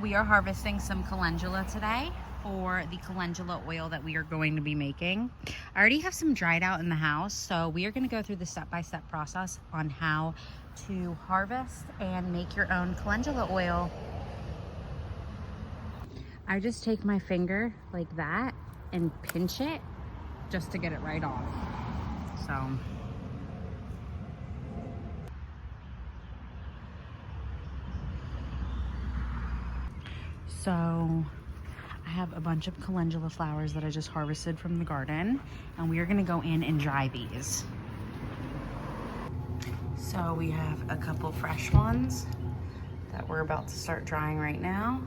We are harvesting some calendula today for the calendula oil that we are going to be making. I already have some dried out in the house, so we are going to go through the step-by-step process on how to harvest and make your own calendula oil. I just take my finger like that and pinch it just to get it right off. So I have a bunch of calendula flowers that I just harvested from the garden, and we are gonna go in and dry these. So we have a couple fresh ones that we're about to start drying right now.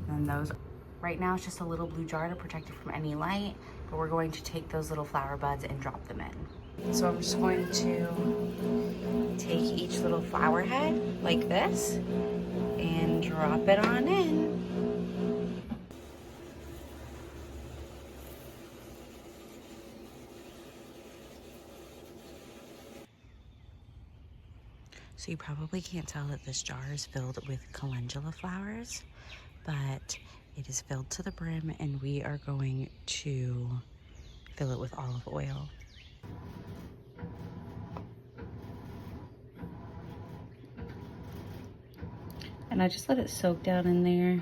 And those, right now it's just a little blue jar to protect it from any light, but we're going to take those little flower buds and drop them in. So I'm just going to take each little flower head like this and drop it on in. So you probably can't tell that this jar is filled with calendula flowers, but it is filled to the brim, and we are going to fill it with olive oil. And I just let it soak down in there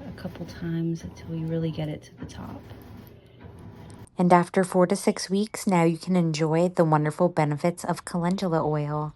a couple times until we really get it to the top. And after 4 to 6 weeks, now you can enjoy the wonderful benefits of calendula oil.